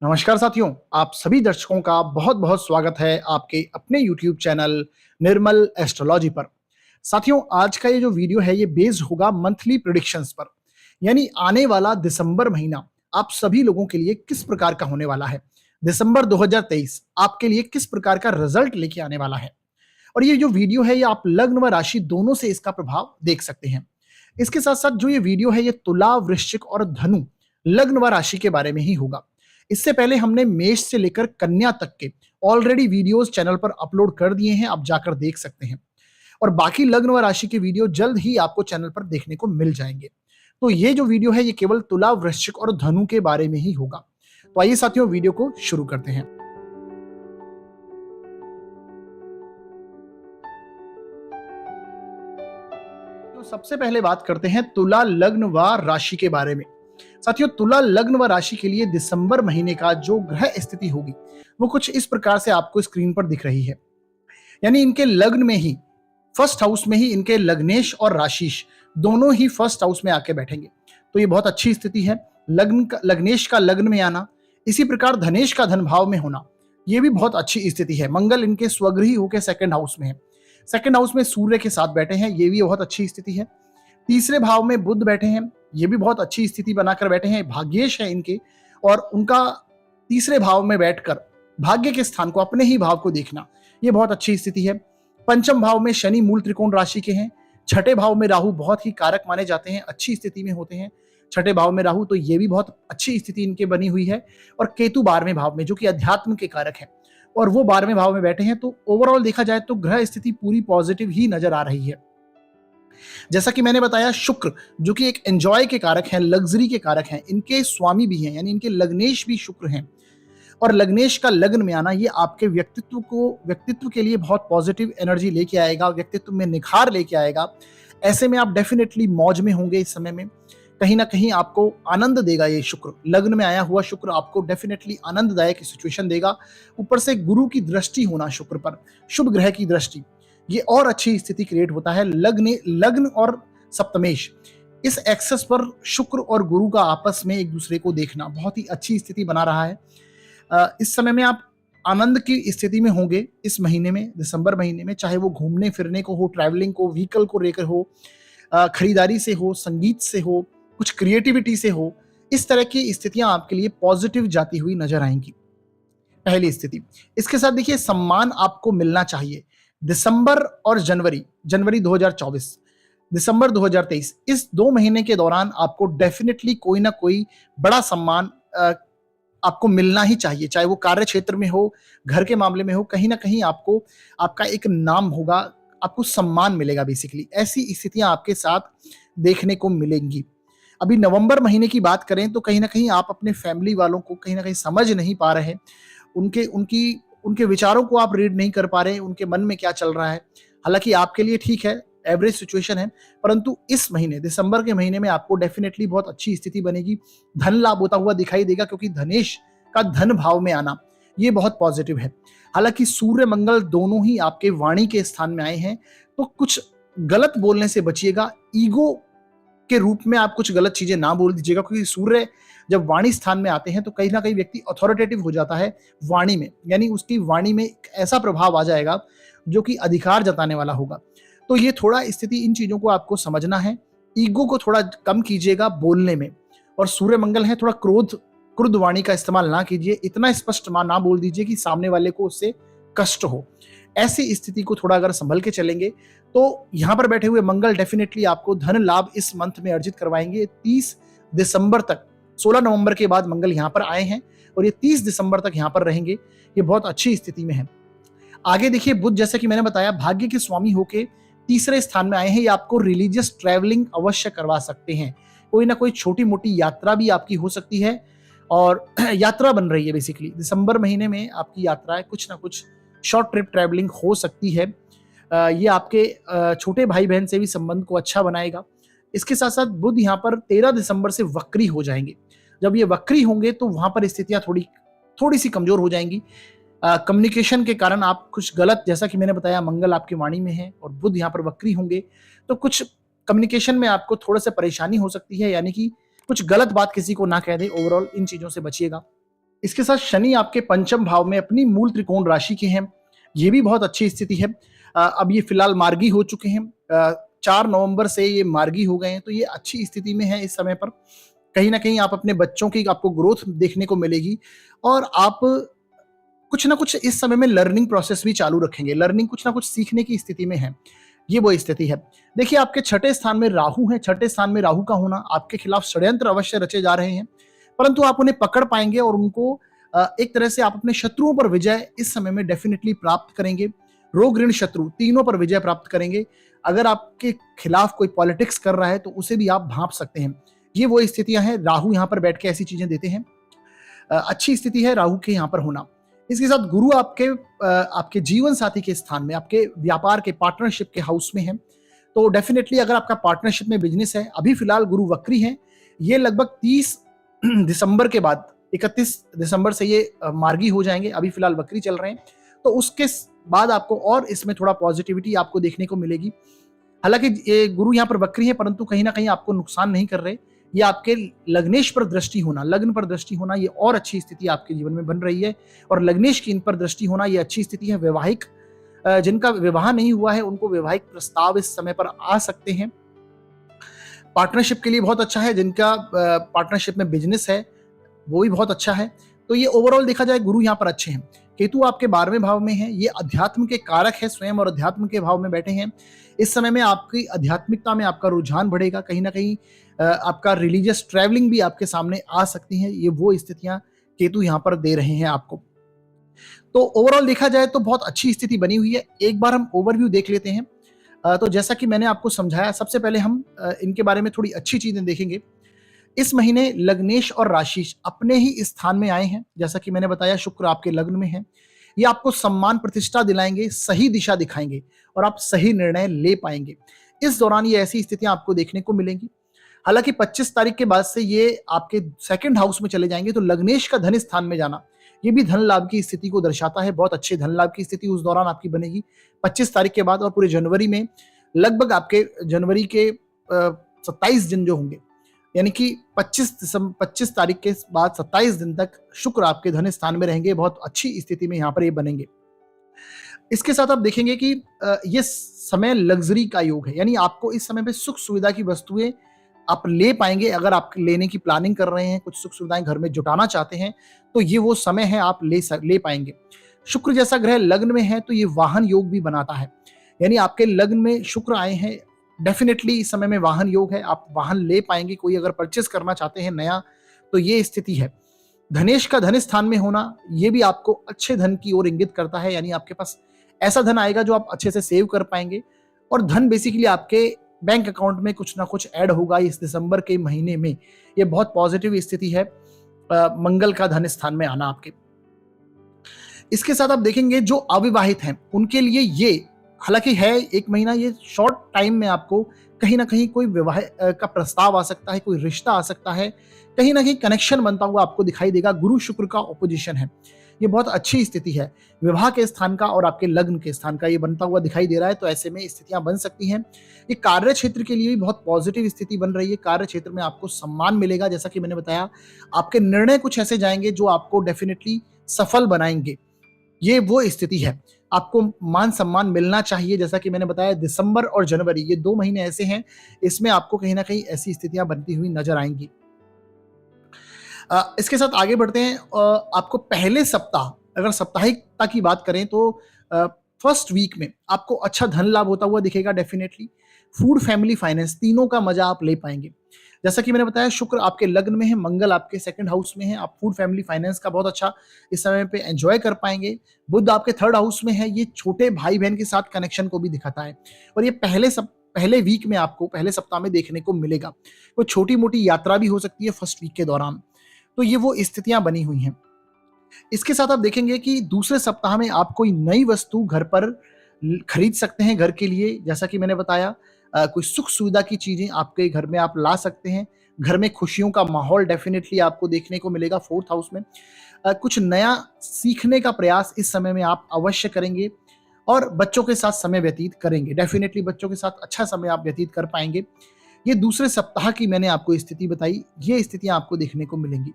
नमस्कार साथियों, आप सभी दर्शकों का बहुत बहुत स्वागत है आपके अपने YouTube चैनल निर्मल एस्ट्रोलॉजी पर। साथियों, आज का ये जो वीडियो है ये बेस्ड होगा मंथली प्रिडिक्शंस पर, यानी आने वाला दिसंबर महीना आप सभी लोगों के लिए किस प्रकार का होने वाला है। दिसंबर 2023 आपके लिए किस प्रकार का रिजल्ट लेके आने वाला है। और ये जो वीडियो है ये आप लग्न व राशि दोनों से इसका प्रभाव देख सकते हैं। इसके साथ साथ जो ये वीडियो है ये तुला, वृश्चिक और धनु लग्न व राशि के बारे में ही होगा। इससे पहले हमने मेष से लेकर कन्या तक के ऑलरेडी वीडियोस चैनल पर अपलोड कर दिए हैं, आप जाकर देख सकते हैं। और बाकी लग्न व राशि के वीडियो जल्द ही आपको चैनल पर देखने को मिल जाएंगे। तो ये जो वीडियो है ये केवल तुला, वृश्चिक और धनु के बारे में ही होगा। तो आइए साथियों, वीडियो को शुरू करते हैं। तो सबसे पहले बात करते हैं तुला लग्न व राशि के बारे में। साथियों, तुला लग्न व राशि के लिए दिसंबर महीने का जो ग्रह स्थिति होगी वो कुछ इस प्रकार से आपको स्क्रीन पर दिख रही है। यानी इनके लग्न में ही, फर्स्ट हाउस में ही इनके लग्नेश और राशिश दोनों ही फर्स्ट हाउस में आके बैठेंगे। तो ये बहुत अच्छी स्थिति है। लग्नेश का लग्न में आना, इसी प्रकार धनेश का धन भाव में होना, ये भी बहुत अच्छी स्थिति है। मंगल इनके स्वगृही होकर सेकंड हाउस में है। सेकंड हाउस में सूर्य के साथ बैठे हैं, ये भी बहुत अच्छी स्थिति है। तीसरे भाव में बुध बैठे हैं, ये भी बहुत अच्छी स्थिति बनाकर बैठे हैं। भाग्येश है इनके, और उनका तीसरे भाव में बैठकर भाग्य के स्थान को, अपने ही भाव को देखना, ये बहुत अच्छी स्थिति है। पंचम भाव में शनि मूल त्रिकोण राशि के हैं। छठे भाव में राहु बहुत ही कारक माने जाते हैं, अच्छी स्थिति में होते हैं छठे भाव में राहु, तो ये भी बहुत अच्छी स्थिति इनके बनी हुई है। और केतु 12वें भाव में, जो कि अध्यात्म के कारक है, और वो 12वें भाव में बैठे हैं। तो ओवरऑल देखा जाए तो ग्रह स्थिति पूरी पॉजिटिव ही नजर आ रही है। जैसा कि मैंने बताया, शुक्र जो कि एक एंजॉय के कारक हैं, लग्जरी के कारक हैं, इनके स्वामी भी हैं, यानी इनके लग्नेश भी शुक्र हैं। और लग्नेश का लग्न में आना ये आपके व्यक्तित्व के लिए बहुत पॉजिटिव एनर्जी लेके आएगा, व्यक्तित्व में निखार लेके आएगा। ऐसे में आप डेफिनेटली मौज में होंगे। इस समय में कहीं ना कहीं आपको आनंद देगा। ये शुक्र, लग्न में आया हुआ शुक्र आपको डेफिनेटली आनंददायक सिचुएशन देगा। ऊपर से गुरु की दृष्टि होना शुक्र पर, शुभ ग्रह की दृष्टि, ये और अच्छी स्थिति क्रिएट होता है। लग्न और सप्तमेश, इस एक्सेस पर शुक्र और गुरु का आपस में एक दूसरे को देखना बहुत ही अच्छी स्थिति बना रहा है। इस समय में आप आनंद की स्थिति में होंगे। इस महीने में, दिसंबर महीने में, चाहे वो घूमने फिरने को हो, ट्रैवलिंग को, व्हीकल को लेकर हो, खरीदारी से हो, संगीत से हो, कुछ क्रिएटिविटी से हो, इस तरह की स्थितियां आपके लिए पॉजिटिव जाती हुई नजर आएंगी। पहली स्थिति। इसके साथ देखिए, सम्मान आपको मिलना चाहिए। दिसंबर और जनवरी 2024, दिसंबर 2023, इस 2 महीने के दौरान आपको डेफिनेटली कोई ना कोई बड़ा सम्मान आपको मिलना ही चाहिए। चाहे वो कार्य क्षेत्र में हो, घर के मामले में हो, कहीं ना कहीं आपको आपका एक नाम होगा, आपको सम्मान मिलेगा। बेसिकली ऐसी स्थितियां आपके साथ देखने को मिलेंगी। अभी नवंबर महीने की बात करें तो कहीं ना कहीं आप अपने फैमिली वालों को कहीं ना कहीं समझ नहीं पा रहे हैं। उनके विचारों को आप रीड नहीं कर पा रहे हैं, उनके मन में क्या चल रहा है। हालांकि आपके लिए ठीक है, एवरेज सिचुएशन है, परंतु इस महीने, दिसंबर के महीने में आपको डेफिनेटली बहुत अच्छी स्थिति बनेगी। धन लाभ होता हुआ दिखाई देगा, क्योंकि धनेश का धन भाव में आना ये बहुत पॉजिटिव है। हालांकि सूर्य मंगल दोनों ही आपके वाणी के स्थान में आए हैं, तो कुछ गलत बोलने से बचिएगा। ईगो के रूप में आप कुछ गलत चीजें ना बोल दीजिएगा, क्योंकि सूर्य जब वाणी स्थान में आते हैं तो कहीं ना कहीं व्यक्ति अथॉरिटेटिव हो जाता है वाणी में, यानी उसकी वाणी में एक ऐसा प्रभाव आ जाएगा जो कि अधिकार जताने वाला होगा। तो ये थोड़ा स्थिति, इन चीजों को आपको समझना है। ईगो को थोड़ा कम कीजिएगा बोलने में। और सूर्य मंगल है, थोड़ा क्रुद्ध वाणी का इस्तेमाल ना कीजिए, इतना स्पष्ट ना बोल दीजिए कि सामने वाले को उससे कष्ट हो। ऐसी स्थिति को थोड़ा अगर संभल के चलेंगे तो यहां पर बैठे हुए मंगल डेफिनेटली आपको धन लाभ इस मंथ में अर्जित करवाएंगे। 30 दिसंबर तक, 16 नवंबर के बाद मंगल यहां पर आए हैं और ये 30 दिसंबर तक यहां पर रहेंगे। ये बहुत अच्छी स्थिति में है। आगे देखिए, बुध जैसे कि मैंने बताया भाग्य के स्वामी होके तीसरे स्थान में आए हैं। ये आपको रिलीजियस ट्रैवलिंग अवश्य करवा सकते हैं। कोई ना कोई छोटी मोटी यात्रा भी आपकी हो सकती है, और यात्रा बन रही है। बेसिकली दिसंबर महीने में आपकी यात्राएं, कुछ ना कुछ शॉर्ट ट्रिप ट्रैवलिंग हो सकती है। ये आपके छोटे भाई बहन से भी संबंध को अच्छा बनाएगा। इसके साथ साथ बुध यहाँ पर 13 दिसंबर से वक्री हो जाएंगे। जब ये वक्री होंगे तो वहां पर स्थितियां थोड़ी सी कमजोर हो जाएंगी। कम्युनिकेशन के कारण आप कुछ गलत, जैसा कि मैंने बताया, मंगल आपकी वाणी में है और बुध यहाँ पर वक्री होंगे, तो कुछ कम्युनिकेशन में आपको थोड़ा सा परेशानी हो सकती है, यानी कि कुछ गलत बात किसी को ना कह दे। ओवरऑल इन चीजों से बचिएगा। इसके साथ शनि आपके पंचम भाव में अपनी मूल त्रिकोण राशि के हैं, ये भी बहुत अच्छी स्थिति है। अब ये फिलहाल मार्गी हो चुके हैं, 4 नवंबर से ये मार्गी हो गए हैं, तो ये अच्छी स्थिति में है इस समय पर। कहीं ना कहीं आप अपने बच्चों की आपको ग्रोथ देखने को मिलेगी, और आप कुछ ना कुछ इस समय में लर्निंग प्रोसेस भी चालू रखेंगे, लर्निंग कुछ ना कुछ सीखने की स्थिति में है, ये वो स्थिति है। देखिए, आपके छठे स्थान में राहु है, छठे स्थान में राहु का होना आपके खिलाफ षड्यंत्र अवश्य रचे जा रहे हैं, परंतु आप उन्हें पकड़ पाएंगे और उनको एक तरह से आप अपने शत्रुओं पर विजय इस समय में डेफिनेटली प्राप्त करेंगे। रोग ऋण शत्रु तीनों पर विजय प्राप्त करेंगे। अगर आपके खिलाफ कोई पॉलिटिक्स कर रहा है तो उसे भी आप भांप सकते हैं। ये वो स्थितियां हैं, राहु यहाँ पर बैठ के ऐसी चीजें देते हैं। अच्छी स्थिति है राहु के यहाँ पर होना। इसके साथ गुरु आपके जीवन साथी के स्थान में, आपके व्यापार के पार्टनरशिप के हाउस में है, तो डेफिनेटली अगर आपका पार्टनरशिप में बिजनेस है, अभी फिलहाल गुरु वक्री है, ये लगभग 30 दिसंबर के बाद 31 दिसंबर से ये मार्गी हो जाएंगे, अभी फिलहाल वक्री चल रहे हैं, तो उसके बाद आपको और इसमें थोड़ा पॉजिटिविटी आपको देखने को मिलेगी। हालांकि ये गुरु यहाँ पर वक्री है, परंतु कहीं ना कहीं आपको नुकसान नहीं कर रहे। ये आपके लग्नेश पर दृष्टि होना, लग्न पर दृष्टि होना, ये और अच्छी स्थिति आपके जीवन में बन रही है, और लग्नेश की इन पर दृष्टि होना ये अच्छी स्थिति है। वैवाहिक जिनका विवाह नहीं हुआ है उनको वैवाहिक प्रस्ताव इस समय पर आ सकते हैं। पार्टनरशिप के लिए बहुत अच्छा है, जिनका पार्टनरशिप में बिजनेस है वो भी बहुत अच्छा है। तो ये ओवरऑल देखा जाए गुरु यहाँ पर अच्छे हैं। केतु आपके 12वें भाव में है, ये अध्यात्म के कारक है, स्वयं और अध्यात्म के भाव में बैठे हैं। इस समय में आपकी आध्यात्मिकता में आपका रुझान बढ़ेगा, कहीं ना कहीं आपका रिलीजियस ट्रैवलिंग भी आपके सामने आ सकती है। ये वो स्थितियां केतु यहाँ पर दे रहे हैं आपको। तो ओवरऑल देखा जाए तो बहुत अच्छी स्थिति बनी हुई है। एक बार हम ओवरव्यू देख लेते हैं। तो जैसा कि मैंने आपको समझाया, सबसे पहले हम इनके बारे में थोड़ी अच्छी चीजें देखेंगे। इस महीने लग्नेश और राशिश अपने ही स्थान में आए हैं। जैसा कि मैंने बताया, शुक्र आपके लग्न में है। ये आपको सम्मान प्रतिष्ठा दिलाएंगे, सही दिशा दिखाएंगे और आप सही निर्णय ले पाएंगे। इस दौरान ये ऐसी स्थितियां आपको देखने को मिलेंगी। हालांकि 25 तारीख के बाद से ये आपके सेकंड हाउस में चले जाएंगे, तो लग्नेश का धन स्थान में जाना ये भी धन लाभ की स्थिति को दर्शाता है। बहुत अच्छे धन लाभ की स्थिति उस दौरान आपकी बनेगी 25 तारीख के बाद, और पूरे जनवरी में लगभग आपके जनवरी के 27 दिन जो होंगे, यानी कि 25 तारीख के बाद 27 दिन तक शुक्र आपके धन स्थान में रहेंगे। बहुत अच्छी स्थिति में यहाँ पर ये बनेंगे। इसके साथ आप देखेंगे कि ये समय लग्जरी का योग है, यानी आपको इस समय पे सुख सुविधा की वस्तुएं आप ले पाएंगे। अगर आप लेने की प्लानिंग कर रहे हैं, कुछ सुख सुविधाएं घर में जुटाना चाहते हैं, तो ये वो समय है, आप ले पाएंगे। शुक्र जैसा ग्रह लग्न में है तो ये वाहन योग भी बनाता है, यानी आपके लग्न में शुक्र आए हैं, डेफिनेटली इस समय में वाहन योग है, आप वाहन ले पाएंगे। कोई अगर परचेस करना चाहते हैं नया, तो ये स्थिति है। धनेश का धन स्थान में होना ये भी आपको अच्छे धन की ओर इंगित करता है, यानी आपके पास ऐसा धन आएगा जो आप अच्छे से सेव कर पाएंगे, और धन बेसिकली आपके बैंक अकाउंट में कुछ ना कुछ ऐड होगा इस दिसंबर के महीने में। ये बहुत पॉजिटिव स्थिति है, मंगल का धन स्थान में आना आपके। इसके साथ आप देखेंगे जो अविवाहित हैं उनके लिए ये, हालांकि है 1 महीना, ये शॉर्ट टाइम में आपको कहीं ना कहीं कोई विवाह का प्रस्ताव आ सकता है, कोई रिश्ता आ सकता है, कहीं ना कहीं कनेक्शन बनता हुआ आपको दिखाई देगा। गुरु शुक्र का ऑपोजिशन है, ये बहुत अच्छी स्थिति है। विवाह के स्थान का और आपके लग्न के स्थान का ये बनता हुआ दिखाई दे रहा है, तो ऐसे में स्थितियां बन सकती हैं। ये कार्य क्षेत्र के लिए भी बहुत पॉजिटिव स्थिति बन रही है। कार्य क्षेत्र में आपको सम्मान मिलेगा, जैसा कि मैंने बताया, आपके निर्णय कुछ ऐसे जाएंगे जो आपको डेफिनेटली सफल बनाएंगे। ये वो स्थिति है, आपको मान सम्मान मिलना चाहिए। जैसा कि मैंने बताया, दिसंबर और जनवरी ये 2 महीने ऐसे हैं, इसमें आपको कहीं ना कहीं ऐसी स्थितियां बनती हुई नजर आएंगी। इसके साथ आगे बढ़ते हैं। आपको पहले सप्ताह, अगर साप्ताहिकता की बात करें तो फर्स्ट वीक में आपको अच्छा धन लाभ होता हुआ दिखेगा। डेफिनेटली फूड, फैमिली, फाइनेंस तीनों का मजा आप ले पाएंगे। जैसा कि मैंने बताया, शुक्र आपके लग्न में है, मंगल आपके सेकंड हाउस में है, आप फूड, फैमिली, फाइनेंस का बहुत अच्छा इस समय पे एंजॉय कर पाएंगे। बुध आपके थर्ड हाउस में है, ये छोटे भाई बहन के साथ कनेक्शन को भी दिखाता है, और ये पहले वीक में आपको, पहले सप्ताह में देखने को मिलेगा। कोई छोटी मोटी यात्रा भी हो सकती है फर्स्ट वीक के दौरान, तो ये वो स्थितियां बनी हुई हैं। इसके साथ आप देखेंगे कि दूसरे सप्ताह में आप कोई नई वस्तु घर पर खरीद सकते हैं घर के लिए। जैसा कि मैंने बताया, कोई सुख सुविधा की चीजें आपके घर में आप ला सकते हैं। घर में खुशियों का माहौल डेफिनेटली आपको देखने को मिलेगा फोर्थ हाउस में। कुछ नया सीखने का प्रयास इस समय में आप अवश्य करेंगे, और बच्चों के साथ समय व्यतीत करेंगे। डेफिनेटली बच्चों के साथ अच्छा समय आप व्यतीत कर पाएंगे। ये दूसरे सप्ताह की मैंने आपको स्थिति बताई, ये स्थितियां आपको देखने को मिलेंगी।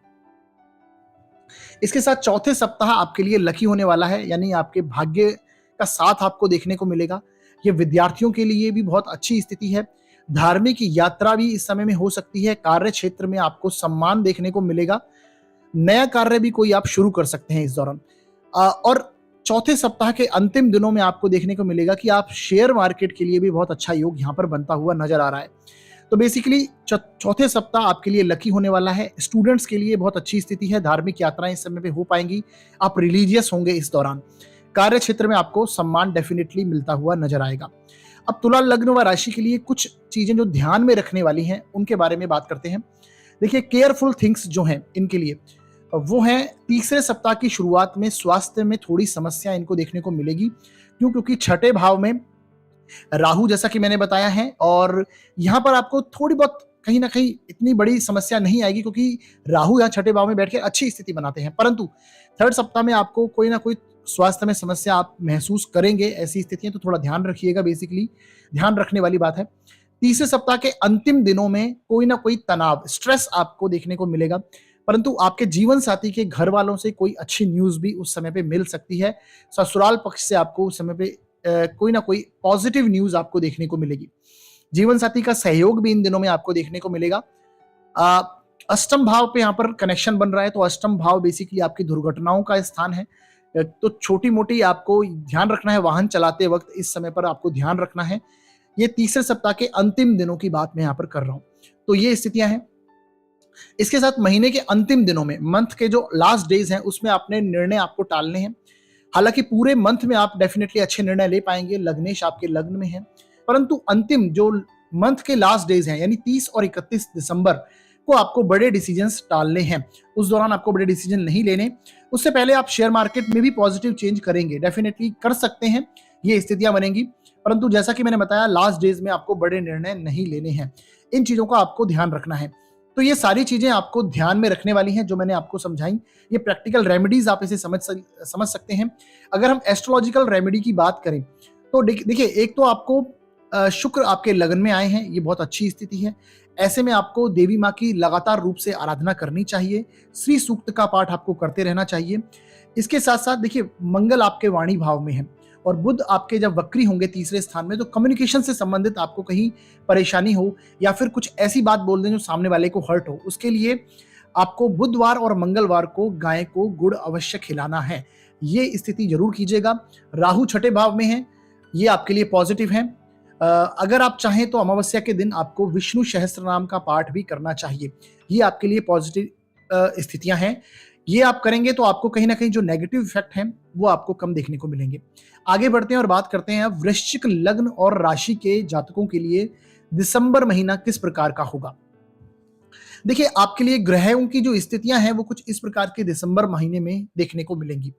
इसके साथ चौथे सप्ताह आपके लिए लकी होने वाला है, यानी आपके भाग्य का साथ आपको देखने को मिलेगा। ये विद्यार्थियों के लिए भी बहुत अच्छी स्थिति है। धार्मिक यात्रा भी इस समय में हो सकती है। कार्य क्षेत्र में आपको सम्मान देखने को मिलेगा। नया कार्य भी कोई आप शुरू कर सकते हैं इस दौरान। और चौथे सप्ताह के अंतिम दिनों में आपको देखने को मिलेगा कि आप शेयर मार्केट के लिए भी बहुत अच्छा योग यहाँ पर बनता हुआ नजर आ रहा है। तो बेसिकली चौथे सप्ताह आपके लिए लकी होने वाला है। स्टूडेंट्स के लिए बहुत अच्छी स्थिति है। धार्मिक यात्राएं इस समय पे हो पाएंगी। आप रिलीजियस होंगे इस दौरान। कार्य क्षेत्र में आपको सम्मान डेफिनेटली मिलता हुआ नजर आएगा। अब तुला लग्न व राशि के लिए कुछ चीजें जो ध्यान में रखने वाली हैं उनके बारे में बात करते हैं। देखिए, केयरफुल थिंग्स जो हैं इनके लिए वो हैं, तीसरे सप्ताह की शुरुआत में स्वास्थ्य में थोड़ी समस्या इनको देखने को मिलेगी। क्यों? क्योंकि छठे भाव में राहु, जैसा कि मैंने बताया है, और यहाँ पर आपको थोड़ी बहुत कहीं ना कहीं इतनी बड़ी समस्या नहीं आएगी क्योंकि राहु यहाँ छठे भाव में बैठ के अच्छी स्थिति बनाते हैं। परंतु थर्ड सप्ताह में आपको कोई ना कोई स्वास्थ्य में समस्या आप महसूस करेंगे। ऐसी स्थितियां तो थोड़ा ध्यान रखिएगा, बेसिकली ध्यान रखने वाली बात है। तीसरे सप्ताह के अंतिम दिनों में कोई ना कोई तनाव, स्ट्रेस आपको देखने को मिलेगा। परंतु आपके जीवन साथी के घर वालों से कोई अच्छी न्यूज भी उस समय पे मिल सकती है। ससुराल पक्ष से आपको उस समय पे कोई ना कोई पॉजिटिव न्यूज आपको देखने को मिलेगी। जीवन साथी का सहयोग भी इन दिनों में आपको देखने को मिलेगा। अष्टम भाव पे यहाँ पर कनेक्शन बन रहा है, तो अष्टम भाव बेसिकली आपकी दुर्घटनाओं का स्थान है। तो छोटी मोटी आपको ध्यान रखना है। वाहन चलाते वक्त इस समय पर आपको ध्यान रखना है। ये तीसरे सप्ताह के अंतिम दिनों की बात मैं यहाँ पर कर रहा हूं। तो ये स्थितियां हैं। इसके साथ महीने के अंतिम दिनों में, मंथ के जो लास्ट डेज हैं, उसमें आपने निर्णय आपको टालने हैं। हालांकि पूरे मंथ में आप डेफिनेटली अच्छे निर्णय ले पाएंगे। लग्नेश आपके लग्न में है, परंतु अंतिम जो मंथ के लास्ट डेज हैं, यानी 30 और 31 दिसंबर को आपको बड़े डिसीजंस टालने हैं। उस दौरान आपको बड़े डिसीजन नहीं लेने। उससे पहले आप शेयर मार्केट में भी पॉजिटिव चेंज करेंगे, डेफिनेटली कर सकते हैं, ये स्थितियां बनेंगी। परंतु जैसा कि मैंने बताया, लास्ट डेज में आपको बड़े निर्णय नहीं लेने हैं। इन चीजों का आपको ध्यान रखना है। तो ये सारी चीजें आपको ध्यान में रखने वाली हैं जो मैंने आपको समझाई। ये प्रैक्टिकल रेमेडीज आप इसे समझ सकते हैं। अगर हम एस्ट्रोलॉजिकल रेमेडी की बात करें तो देखिए, एक तो आपको शुक्र आपके लगन में आए हैं, ये बहुत अच्छी स्थिति है। ऐसे में आपको देवी माँ की लगातार रूप से आराधना करनी चाहिए। श्री सूक्त का पाठ आपको करते रहना चाहिए। इसके साथ साथ देखिए, मंगल आपके वाणी भाव में है और बुध आपके जब वक्री होंगे तीसरे स्थान में, तो कम्युनिकेशन से संबंधित आपको कहीं परेशानी हो या फिर कुछ ऐसी बात बोल दें जो सामने वाले को हर्ट हो, उसके लिए आपको बुधवार और मंगलवार को गाय को गुड़ अवश्य खिलाना है। ये स्थिति जरूर कीजिएगा। राहु छठे भाव में है, ये आपके लिए पॉजिटिव है। अगर आप चाहें तो अमावस्या के दिन आपको विष्णु सहस्त्र नाम का पाठ भी करना चाहिए। ये आपके लिए पॉजिटिव स्थितियां हैं। ये आप करेंगे तो आपको कहीं ना कहीं जो नेगेटिव इफेक्ट हैं वो आपको कम देखने को मिलेंगे। आगे बढ़ते हैं और बात करते हैं अब वृश्चिक लग्न और राशि के जातकों के लिए दिसंबर महीना किस प्रकार का होगा। देखिए, आपके लिए ग्रहों की जो स्थितियां हैं वो कुछ इस प्रकार के दिसंबर महीने में देखने को मिलेंगी।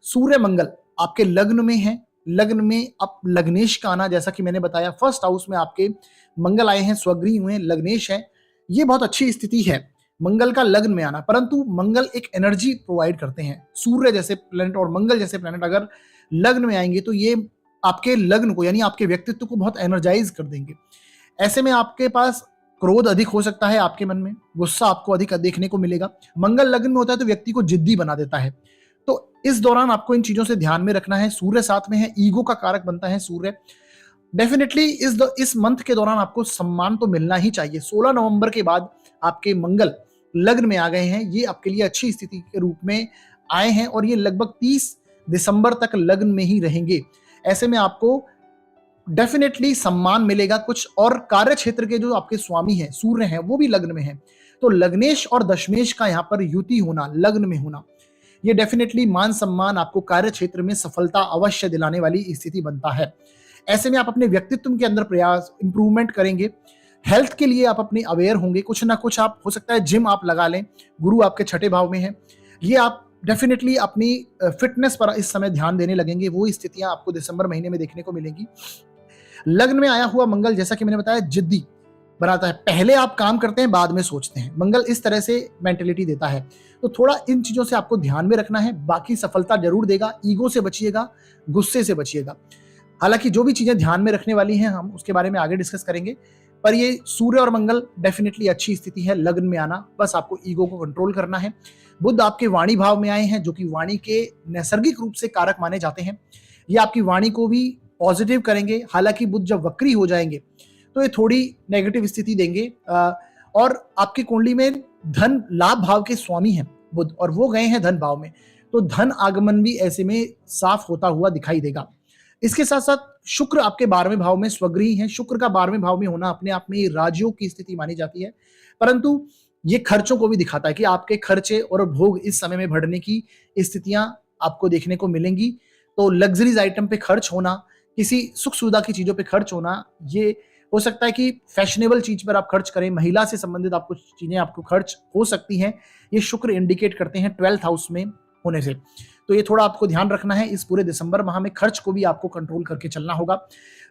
सूर्य मंगल आपके लग्न में है। लग्न में अब लग्नेश का आना, जैसा कि मैंने बताया, फर्स्ट हाउस में आपके मंगल आए हैं, स्वगृही हुए हैं, लग्नेश है। ये बहुत अच्छी स्थिति है मंगल का लग्न में आना। परंतु मंगल एक एनर्जी प्रोवाइड करते हैं। सूर्य जैसे प्लेनेट और मंगल जैसे प्लेनेट अगर लग्न में आएंगे तो ये आपके लग्न को, यानी आपके व्यक्तित्व को बहुत एनर्जाइज कर देंगे। ऐसे में आपके पास क्रोध अधिक हो सकता है, आपके मन में गुस्सा आपको अधिक देखने को मिलेगा। मंगल लग्न में होता है तो व्यक्ति को जिद्दी बना देता है। तो इस दौरान आपको इन चीजों से ध्यान में रखना है। सूर्य साथ में है, ईगो का कारक बनता है सूर्य। डेफिनेटली इस मंथ के दौरान आपको सम्मान तो मिलना ही चाहिए। 16 नवंबर के बाद आपके मंगल लग्न में आ गए हैं। ये आपके लिए अच्छी स्थिति के रूप में आए हैं और ये लगभग 30 दिसंबर तक लग्न में ही रहेंगे। ऐसे में आपको डेफिनेटली सम्मान मिलेगा कुछ। और कार्य क्षेत्र के जो आपके स्वामी हैं, सूर्य हैं, वो भी लग्न में हैं। तो लग्नेश और दशमेश का यहाँ पर युति होना, लग्न में होना, ये डेफिनेटली मान सम्मान, आपको कार्य क्षेत्र में सफलता अवश्य दिलाने वाली स्थिति बनता है। ऐसे में आप अपने व्यक्तित्व के अंदर प्रयास, इंप्रूवमेंट करेंगे। हेल्थ के लिए आप अपनी अवेयर होंगे। कुछ ना कुछ आप, हो सकता है जिम आप लगा लें। गुरु आपके छठे भाव में है। ये आप डेफिनेटली अपनी फिटनेस पर इस समय ध्यान देने लगेंगे। वो स्थितियां आपको दिसंबर महीने में देखने को मिलेंगी। लग्न में आया हुआ मंगल, जैसा कि मैंने बताया, जिद्दी बनाता है। पहले आप काम करते हैं, बाद में सोचते हैं। मंगल इस तरह से मेंटेलिटी देता है। तो थोड़ा इन चीजों से आपको ध्यान में रखना है। बाकी सफलता जरूर देगा। ईगो से बचिएगा, गुस्से से बचिएगा। हालांकि जो भी चीजें ध्यान में रखने वाली हैं हम उसके बारे में आगे डिस्कस करेंगे। पर ये सूर्य और मंगल डेफिनेटली अच्छी स्थिति है लग्न में आना, बस आपको ईगो को कंट्रोल करना है। बुध आपके वाणी भाव में आए हैं, जो कि वाणी के नैसर्गिक रूप से कारक माने जाते हैं। ये आपकी वाणी को भी पॉजिटिव करेंगे। हालांकि बुध जब वक्री हो जाएंगे तो ये थोड़ी नेगेटिव स्थिति देंगे। और आपकी कुंडली में धन लाभ भाव के स्वामी हैं बुध, और वो गए हैं धन भाव में, तो धन आगमन भी ऐसे में साफ होता हुआ दिखाई देगा। इसके साथ साथ शुक्र आपके 12वें भाव में स्वगृही हैं। शुक्र का 12वें भाव में होना अपने आप में राजयोग की स्थिति मानी जाती है, परंतु ये खर्चों को भी दिखाता है कि आपके खर्चे और भोग इस समय में बढ़ने की स्थितियां आपको देखने को मिलेंगी। तो लग्जरीज आइटम पे खर्च होना, किसी सुख सुविधा की चीजों पे खर्च होना, ये हो सकता है कि फैशनेबल चीज पर आप खर्च करें, महिला से संबंधित आपको चीजें आपको खर्च हो सकती हैं। ये शुक्र इंडिकेट करते हैं 12th हाउस में होने से, तो ये थोड़ा आपको ध्यान रखना है। इस पूरे दिसंबर माह में खर्च को भी आपको कंट्रोल करके चलना होगा।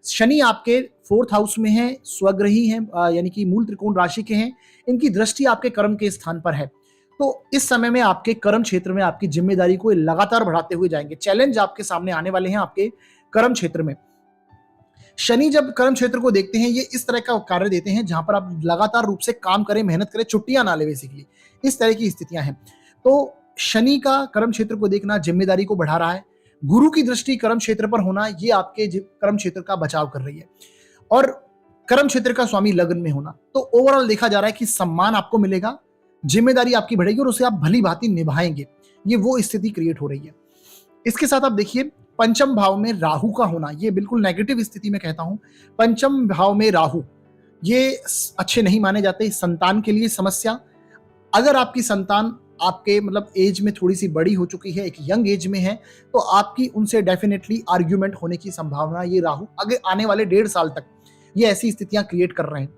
शनि आपके 4th हाउस में है, स्वग्रही हैं, यानी कि मूल त्रिकोण राशि के हैं। इनकी दृष्टि आपके कर्म के स्थान पर है, तो इस समय में आपके कर्म क्षेत्र में आपकी जिम्मेदारी को लगातार बढ़ाते हुए जाएंगे। चैलेंज आपके सामने आने वाले हैं आपके कर्म क्षेत्र में। शनि जब कर्म क्षेत्र को देखते हैं, ये इस तरह का कार्य देते हैं जहां पर आप लगातार रूप से काम करें, मेहनत करें, छुट्टियां ना ले, बेसिकली इस तरह की स्थितियां हैं। तो शनि का कर्म क्षेत्र को देखना जिम्मेदारी को बढ़ा रहा है। गुरु की दृष्टि कर्म क्षेत्र पर होना, ये आपके कर्म क्षेत्र का बचाव कर रही है। और कर्म क्षेत्र का स्वामी लग्न में होना, तो ओवरऑल देखा जा रहा है कि सम्मान आपको मिलेगा, जिम्मेदारी आपकी बढ़ेगी और उसे आप भली भांति निभाएंगे। ये वो स्थिति क्रिएट हो रही है। इसके साथ आप देखिए, पंचम भाव में राहु का होना, ये बिल्कुल नेगेटिव स्थिति में कहता हूं। पंचम भाव में राहु ये अच्छे नहीं माने जाते। संतान के लिए समस्या, अगर आपकी संतान आपके मतलब एज में थोड़ी सी बड़ी हो चुकी है, एक यंग एज में है, तो आपकी उनसे डेफिनेटली आर्ग्यूमेंट होने की संभावना, ये राहु आगे आने वाले 1.5 साल तक ये ऐसी स्थितियां क्रिएट कर रहे हैं।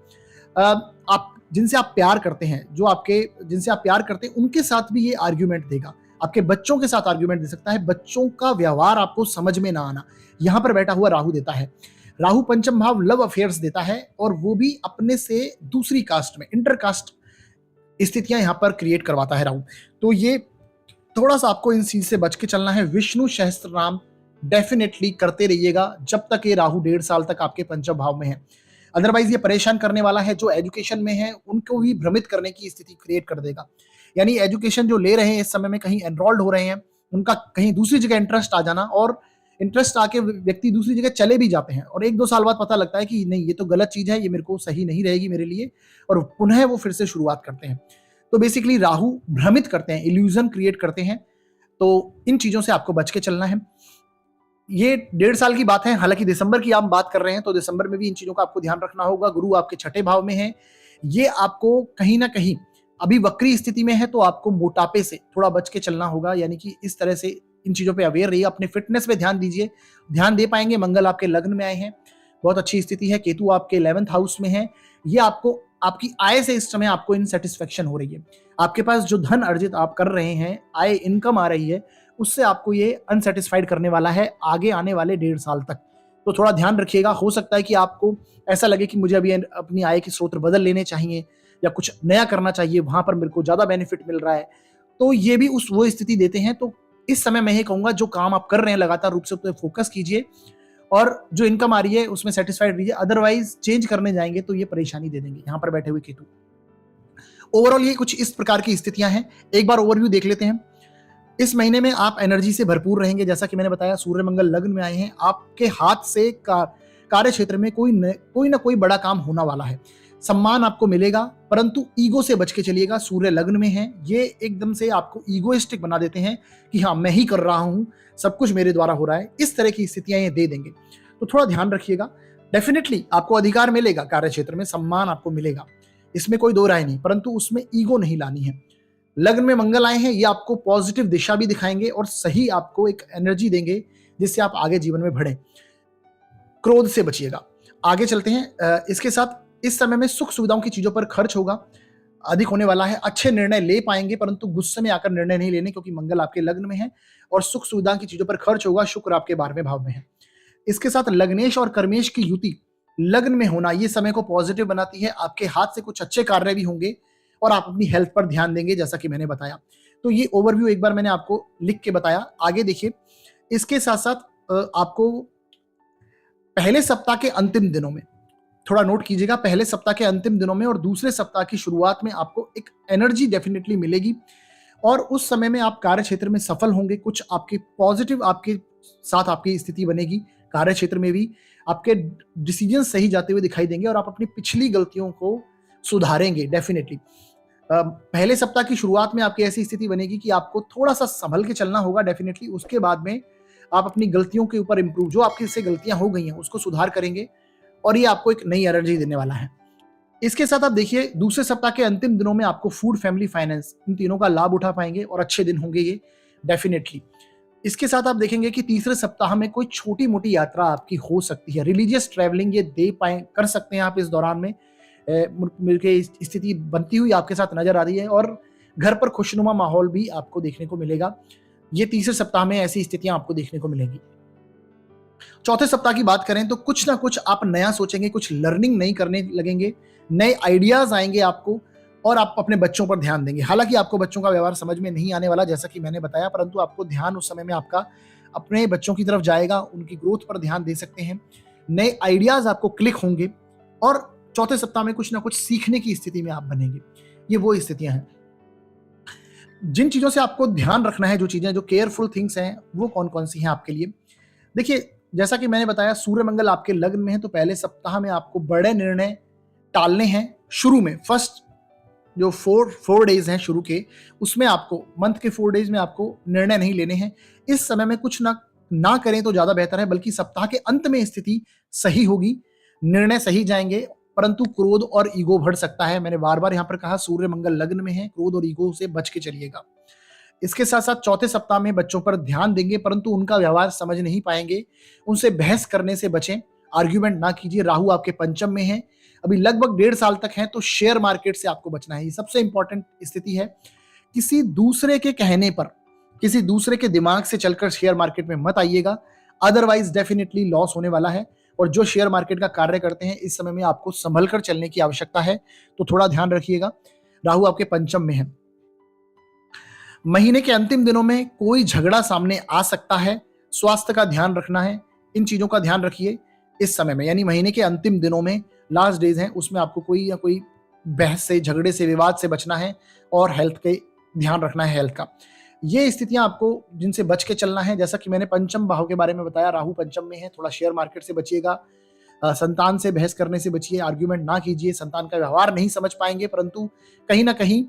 आप जिनसे आप प्यार करते हैं, जिनसे आप प्यार करते हैं, उनके साथ भी ये आर्ग्यूमेंट देगा। आपके बच्चों के साथ आर्ग्यूमेंट दे सकता है। बच्चों का व्यवहार आपको समझ में ना आना, यहां पर बैठा हुआ राहु देता है। राहु पंचम भाव लव अफेयर्स देता है, और वो भी अपने से दूसरी कास्ट में, इंटरकास्ट स्थितियां यहां पर क्रिएट करवाता है राहु। तो ये थोड़ा सा आपको इन चीज से बच के चलना है। विष्णु सहस्त्र नाम डेफिनेटली करते रहिएगा जब तक ये राहु 1.5 साल तक आपके पंचम भाव में है। अदरवाइज ये परेशान करने वाला है। जो एजुकेशन में है उनको भी भ्रमित करने की स्थिति क्रिएट कर देगा। यानी एजुकेशन जो ले रहे हैं इस समय में, कहीं एनरोल्ड हो रहे हैं, उनका कहीं दूसरी जगह इंटरेस्ट आ जाना, और इंटरेस्ट आके व्यक्ति दूसरी जगह चले भी जाते हैं, और 1-2 साल बाद पता लगता है कि नहीं, ये तो गलत चीज है, ये मेरे को सही नहीं रहेगी मेरे लिए, और पुनः वो फिर से शुरुआत करते हैं। तो बेसिकली राहु भ्रमित करते हैं, इल्यूजन क्रिएट करते हैं। तो इन चीजों से आपको बच के चलना है। ये 1.5 साल की बात है, हालांकि दिसंबर की आप बात कर रहे हैं, तो दिसंबर में भी इन चीजों का आपको ध्यान रखना होगा। गुरु आपके 6ठे भाव में है, ये आपको कहीं ना कहीं अभी वक्री स्थिति में है, तो आपको मोटापे से थोड़ा बच के चलना होगा। यानी कि इस तरह से इन चीजों पे अवेयर रहिए, अपने फिटनेस पे ध्यान दीजिए, ध्यान दे पाएंगे। मंगल आपके लग्न में आए हैं, बहुत अच्छी स्थिति है। केतु आपके 11th हाउस में है। ये आपको आपकी आय से इस समय आपको इनसेटिस्फेक्शन हो रही है। आपके पास जो धन अर्जित आप कर रहे हैं, आय इनकम आ रही है, उससे आपको ये अनसेटिस्फाइड करने वाला है आगे आने वाले 1.5 साल तक। तो थोड़ा ध्यान रखिएगा। हो सकता है कि आपको ऐसा लगे कि मुझे अभी अपनी आय के स्रोत बदल लेने चाहिए या कुछ नया करना चाहिए, वहां पर मेरे को ज्यादा बेनिफिट मिल रहा है, तो ये भी वो स्थिति देते हैं। तो इस समय मैं ये कहूंगा, जो काम आप कर रहे हैं लगातार रूप से उस पर फोकस कीजिए, और जो इनकम आ रही है उसमें सेटिस्फाइड रहिए। अदरवाइज चेंज करने जाएंगे तो ये परेशानी दे देंगे यहाँ पर बैठे हुए केतु। ओवरऑल ये कुछ इस प्रकार की स्थितियां हैं। एक बार ओवरव्यू देख लेते हैं। इस महीने में आप एनर्जी से भरपूर रहेंगे। जैसा कि मैंने बताया, सूर्य मंगल लग्न में आए हैं, आपके हाथ से कार्य क्षेत्र में कोई ना कोई बड़ा काम होना वाला है। सम्मान आपको मिलेगा, परंतु ईगो से बच के चलिएगा। सूर्य लग्न में है, ये एकदम से आपको ईगोइस्टिक बना देते हैं कि हाँ, मैं ही कर रहा हूं, सब कुछ मेरे द्वारा हो रहा है। इस तरह की स्थितियां ये दे देंगे, तो थोड़ा ध्यान रखिएगा। डेफिनेटली आपको अधिकार मिलेगा, कार्य क्षेत्र में सम्मान आपको मिलेगा, इसमें कोई दो राय नहीं, परंतु उसमें ईगो नहीं लानी है। लग्न में मंगल आए हैं, ये आपको पॉजिटिव दिशा भी दिखाएंगे और सही आपको एक एनर्जी देंगे जिससे आप आगे जीवन में बढ़े। क्रोध से बचिएगा। आगे चलते हैं। इसके साथ इस समय में सुख सुविधाओं की चीजों पर खर्च होगा, अधिक होने वाला है। अच्छे निर्णय ले पाएंगे, परंतु गुस्से में आकर निर्णय नहीं लेने, क्योंकि मंगल आपके लग्न में है और सुख सुविधा की चीजों पर खर्च होगा। शुक्र आपके 12वें भाव में है। इसके साथ लग्नेश और कर्मेश की युति लग्न में होना, ये समय को पॉजिटिव बनाती है। आपके हाथ से कुछ अच्छे कार्य भी होंगे और आप अपनी हेल्थ पर ध्यान देंगे, जैसा कि मैंने बताया। तो ये ओवरव्यू एक बार मैंने आपको लिख के बताया। आगे देखिए, इसके साथ साथ आपको पहले सप्ताह के अंतिम दिनों में थोड़ा नोट कीजिएगा, पहले सप्ताह के अंतिम दिनों में और दूसरे सप्ताह की शुरुआत में आपको एक एनर्जी डेफिनेटली मिलेगी और उस समय में आप कार्य क्षेत्र में सफल होंगे। कुछ आपके पॉजिटिव आपके साथ आपकी स्थिति बनेगी, कार्य क्षेत्र में भी आपके डिसीजन सही जाते हुए दिखाई देंगे और आप अपनी पिछली गलतियों को सुधारेंगे डेफिनेटली। पहले सप्ताह की शुरुआत में आपकी ऐसी स्थिति बनेगी कि आपको थोड़ा सा संभल के चलना होगा डेफिनेटली। उसके बाद में आप अपनी गलतियों के ऊपर इंप्रूव, जो आपकी से गलतियां हो गई हैं उसको सुधार करेंगे और ये आपको एक नई एनर्जी देने वाला है। इसके साथ आप देखिए दूसरे सप्ताह के अंतिम दिनों में आपको फूड, फैमिली, फाइनेंस, इन तीनों का लाभ उठा पाएंगे और अच्छे दिन होंगे ये डेफिनेटली। इसके साथ आप देखेंगे कि तीसरे सप्ताह में कोई छोटी मोटी यात्रा आपकी हो सकती है, रिलीजियस ट्रैवलिंग ये दे पाए कर सकते हैं आप इस दौरान में। मिलके स्थिति बनती हुई आपके साथ नजर आ रही है और घर पर खुशनुमा माहौल भी आपको देखने को मिलेगा। ये तीसरे सप्ताह में ऐसी स्थितियां आपको देखने को मिलेंगी। चौथे सप्ताह की बात करें तो कुछ ना कुछ आप नया सोचेंगे, कुछ लर्निंग नई करने लगेंगे, नए आइडियाज आएंगे आपको और आप अपने बच्चों पर ध्यान देंगे। हालांकि आपको बच्चों का व्यवहार समझ में नहीं आने वाला जैसा कि मैंने बताया, परंतु आपको ध्यान उस समय में आपका अपने बच्चों की तरफ जाएगा, उनकी ग्रोथ पर ध्यान दे सकते हैं। नए आइडियाज आपको क्लिक होंगे और चौथे सप्ताह में कुछ ना कुछ सीखने की स्थिति में आप बनेंगे। ये वो स्थितियां हैं जिन चीजों से आपको ध्यान रखना है, जो चीजें जो केयरफुल थिंग्स हैं वो कौन कौन सी हैं आपके लिए। देखिए जैसा कि मैंने बताया, सूर्य मंगल आपके लग्न में है तो पहले सप्ताह में आपको बड़े निर्णय टालने हैं। शुरू में फर्स्ट जो फोर डेज हैं शुरू के, उसमें आपको मंथ के 4 डेज में आपको निर्णय नहीं लेने हैं। इस समय में कुछ ना करें तो ज्यादा बेहतर है, बल्कि सप्ताह के अंत में स्थिति सही होगी, निर्णय सही जाएंगे, परंतु क्रोध और ईगो बढ़ सकता है। मैंने बार बार यहाँ पर कहा सूर्य मंगल लग्न में है, क्रोध और ईगो से बच के चलिएगा। इसके साथ साथ चौथे सप्ताह में बच्चों पर ध्यान देंगे, परंतु उनका व्यवहार समझ नहीं पाएंगे, उनसे बहस करने से बचें, आर्ग्यूमेंट ना कीजिए। राहु आपके पंचम में है, अभी लगभग 1.5 साल तक है, तो शेयर मार्केट से आपको बचना है। ये सबसे इंपॉर्टेंट स्थिति है। किसी दूसरे के कहने पर, किसी दूसरे के दिमाग से चलकर शेयर मार्केट में मत आइएगा, अदरवाइज डेफिनेटली लॉस होने वाला है। और जो शेयर मार्केट का कार्य करते हैं इस समय में आपको संभल कर चलने की आवश्यकता है, तो थोड़ा ध्यान रखिएगा। राहु आपके पंचम में है। महीने के अंतिम दिनों में कोई झगड़ा सामने आ सकता है, स्वास्थ्य का ध्यान रखना है, इन चीजों का ध्यान रखिए इस समय में। यानी महीने के अंतिम दिनों में लास्ट डेज हैं, उसमें आपको कोई या कोई बहस से, झगड़े से, विवाद से बचना है और हेल्थ के ध्यान रखना है, हेल्थ का। ये स्थितियां आपको जिनसे बच के चलना है। जैसा कि मैंने पंचम भाव के बारे में बताया, राहु पंचम में है, थोड़ा शेयर मार्केट से बचिएगा, संतान से बहस करने से बचिए, आर्ग्यूमेंट ना कीजिए। संतान का व्यवहार नहीं समझ पाएंगे, परंतु कहीं ना कहीं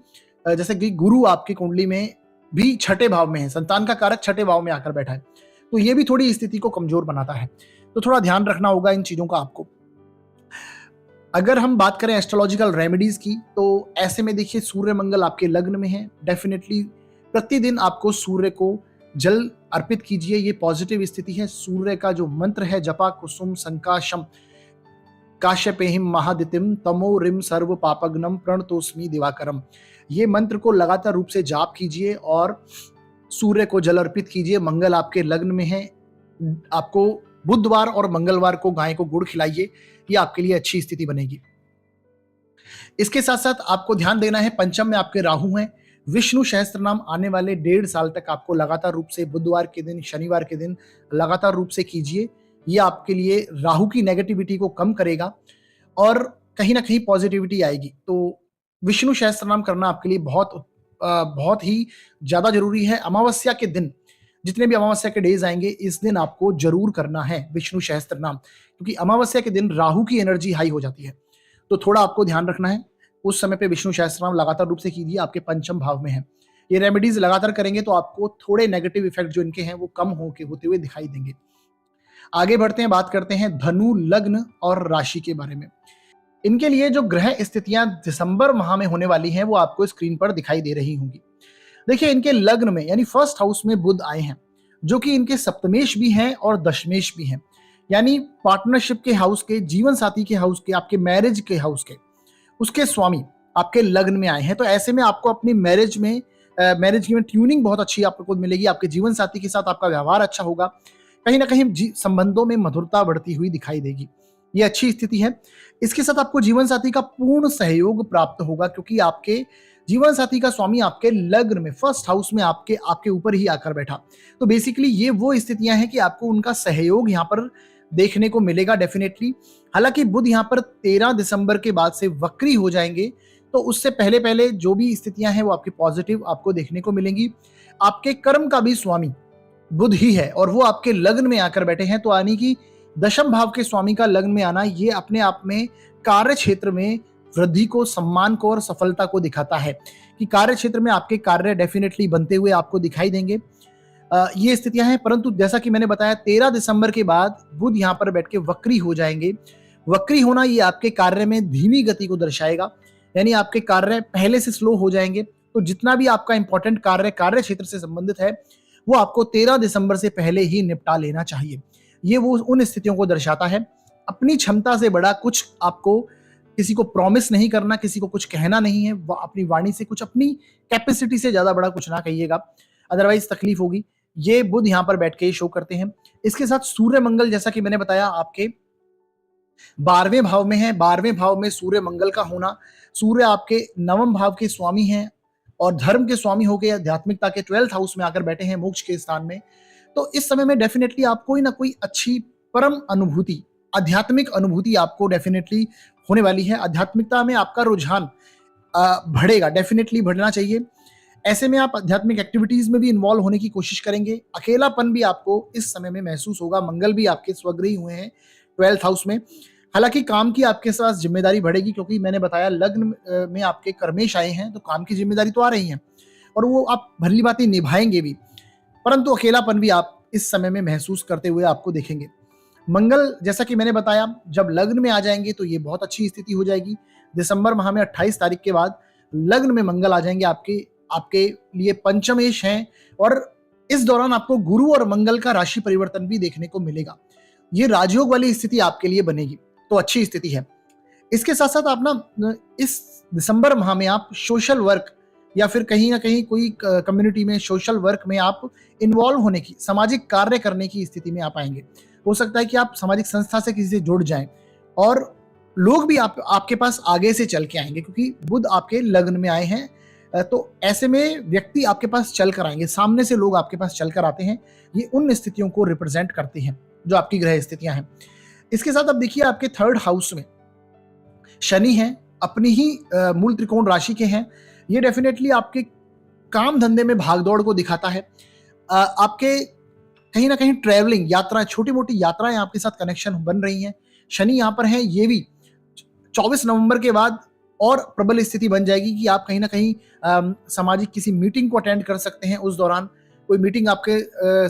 जैसे कि गुरु आपकी कुंडली में भी छठे भाव में है, संतान का कारक छठे भाव में आकर बैठा है, तो ये भी थोड़ी स्थिति को कमजोर बनाता है। तो थोड़ा ध्यान रखना होगा इन चीजों का आपको। अगर हम बात करें एस्ट्रोलॉजिकल रेमेडीज की, तो ऐसे में देखिए सूर्य मंगल आपके लग्न में है, डेफिनेटली प्रतिदिन आपको सूर्य को जल अर्पित कीजिए, ये पॉजिटिव स्थिति है। सूर्य का जो मंत्र है, जपा कुसुम संकाशम काश्यपेहिम महादितिम तमो रिम सर्व पापग्नम प्रणतोस्मि दिवाकरम, ये मंत्र को लगातार रूप से जाप कीजिए और सूर्य को जल अर्पित कीजिए। मंगल आपके लग्न में है, आपको बुधवार और मंगलवार को गाय को गुड़ खिलाइए, ये आपके लिए अच्छी स्थिति बनेगी। इसके साथ साथ आपको ध्यान देना है, पंचम में आपके राहु हैं। विष्णु सहस्त्र नाम आने वाले 1.5 साल तक आपको लगातार रूप से बुधवार के दिन, शनिवार के दिन लगातार रूप से कीजिए। ये आपके लिए राहु की नेगेटिविटी को कम करेगा और कहीं ना कहीं पॉजिटिविटी आएगी। तो विष्णु सहस्त्र नाम करना आपके लिए बहुत ही ज्यादा जरूरी है। अमावस्या के दिन, जितने भी अमावस्या के डेज आएंगे, इस दिन आपको जरूर करना है विष्णु सहस्त्र नाम, क्योंकि अमावस्या के दिन राहु की एनर्जी हाई हो जाती है, तो थोड़ा आपको ध्यान रखना है। उस समय पे विष्णु सहस्त्र नाम लगातार रूप से कीजिए, आपके पंचम भाव में है। ये रेमेडीज लगातार करेंगे तो आपको थोड़े नेगेटिव इफेक्ट जो इनके हैं वो कम होते हुए दिखाई देंगे। आगे बढ़ते हैं, बात करते हैं धनु लग्न और राशि के बारे में। इनके लिए जो ग्रह स्थितियां दिसंबर माह में होने वाली हैं वो आपको स्क्रीन पर दिखाई दे रही होंगी। देखिए इनके लग्न में यानी फर्स्ट हाउस में बुध आए हैं, जो कि इनके सप्तमेश भी हैं और दशमेश भी हैं, यानी पार्टनरशिप के हाउस के, जीवन साथी के हाउस के, आपके मैरिज के हाउस के, उसके स्वामी आपके लग्न में आए हैं। तो ऐसे में आपको अपनी मैरिज की ट्यूनिंग बहुत अच्छी आपको मिलेगी, आपके जीवन साथी के साथ आपका व्यवहार अच्छा होगा, कहीं ना कहीं संबंधों में मधुरता बढ़ती हुई दिखाई देगी, ये अच्छी स्थिति है। इसके साथ आपको जीवन साथी का पूर्ण सहयोग प्राप्त होगा, क्योंकि आपके जीवन साथी का स्वामी आपके लग्न में फर्स्ट हाउस में आपके ऊपर ही आकर बैठा। तो बेसिकली ये वो स्थितियां हैं कि आपको उनका सहयोग यहाँ पर देखने को मिलेगा डेफिनेटली। हालांकि बुध यहाँ पर 13 दिसंबर के बाद से वक्री हो जाएंगे, तो उससे पहले पहले जो भी स्थितियां हैं वो आपकी पॉजिटिव आपको देखने को मिलेंगी। आपके कर्म का भी स्वामी बुध ही है और वो आपके लग्न में आकर बैठे हैं, तो यानी कि दशम भाव के स्वामी का लग्न में आना ये अपने आप में कार्य क्षेत्र में वृद्धि को, सम्मान को और सफलता को दिखाता है कि कार्य क्षेत्र में आपके कार्य डेफिनेटली बनते हुए आपको दिखाई देंगे। ये स्थितियां हैं, परंतु जैसा कि मैंने बताया 13 दिसंबर के बाद बुध यहाँ पर बैठ के वक्री हो जाएंगे। वक्री होना ये आपके कार्य में धीमी गति को दर्शाएगा, यानी आपके कार्य पहले से स्लो हो जाएंगे। तो जितना भी आपका इंपॉर्टेंट कार्य क्षेत्र से संबंधित है वो आपको 13 दिसंबर से पहले ही निपटा लेना चाहिए। ये वो उन स्थितियों को दर्शाता है। अपनी क्षमता से बड़ा कुछ आपको किसी को प्रॉमिस नहीं करना, किसी को कुछ कहना नहीं है, अपनी वाणी से कुछ, अपनी कैपेसिटी से ज्यादा बड़ा कुछ ना कहिएगा, अदरवाइज तकलीफ होगी। ये बुध यहाँ पर बैठ के शो करते हैं। इसके साथ सूर्य मंगल, जैसा कि मैंने बताया, आपके 12वें भाव में है। 12वें भाव में सूर्य मंगल का होना, सूर्य आपके 9वें भाव के स्वामी हैं और धर्म के स्वामी होकर आध्यात्मिकता के 12th हाउस में आकर बैठे हैं, मोक्ष के स्थान में। तो इस समय में डेफिनेटली आप कोई ना कोई अच्छी परम अनुभूति, आध्यात्मिक अनुभूति आपको डेफिनेटली होने वाली है। आध्यात्मिकता में आपका रुझान बढ़ेगा, डेफिनेटली बढ़ना चाहिए। ऐसे में आप आध्यात्मिक एक्टिविटीज में भी इन्वॉल्व होने की कोशिश करेंगे। अकेलापन भी आपको इस समय में महसूस होगा। मंगल भी आपके स्वग्रही हुए हैं 12th हाउस में। हालांकि काम की आपके साथ जिम्मेदारी बढ़ेगी, क्योंकि मैंने बताया लग्न में आपके कर्मेश आए हैं, तो काम की जिम्मेदारी तो आ रही है और वो आप भली बातें निभाएंगे भी, परंतु अकेलापन भी आप इस समय में महसूस करते हुए आपको देखेंगे। मंगल, जैसा कि मैंने बताया, जब लग्न में आ जाएंगे तो ये बहुत अच्छी स्थिति हो जाएगी। दिसंबर माह में 28 तारीख के बाद लग्न में मंगल आ जाएंगे, आपके लिए पंचमेश हैं और इस दौरान आपको गुरु और मंगल का राशि परिवर्तन भी देखने को मिलेगा। ये राजयोग वाली स्थिति आपके लिए बनेगी, तो अच्छी स्थिति है। इसके साथ साथ आप ना इस दिसंबर माह में आप सोशल वर्क या फिर कहीं ना कहीं कोई कम्युनिटी में सोशल वर्क में आप इन्वॉल्व होने की, सामाजिक कार्य करने की स्थिति में आप आएंगे। हो सकता है कि आप सामाजिक संस्था से किसी से जुड़ जाएं और लोग भी आपके पास आगे से चल के आएंगे, क्योंकि बुध आपके लग्न में आए हैं। तो ऐसे में व्यक्ति आपके पास चल कर आएंगे, सामने से लोग आपके पास चल कर आते हैं। ये उन स्थितियों को रिप्रेजेंट करती हैं जो आपकी ग्रह स्थितियां हैं। इसके साथ अब देखिए, आपके 3rd हाउस में शनि हैं, अपनी ही मूल त्रिकोण राशि के हैं। ये डेफिनेटली आपके काम धंधे में भागदौड़ को दिखाता है। आपके कहीं ना कहीं ट्रैवलिंग, यात्राएं, छोटी मोटी यात्राएं आपके साथ कनेक्शन बन रही हैं। शनि यहाँ पर हैं, ये भी 24 नवंबर के बाद और प्रबल स्थिति बन जाएगी कि आप कहीं ना कहीं सामाजिक किसी मीटिंग को अटेंड कर सकते हैं। उस दौरान कोई मीटिंग आपके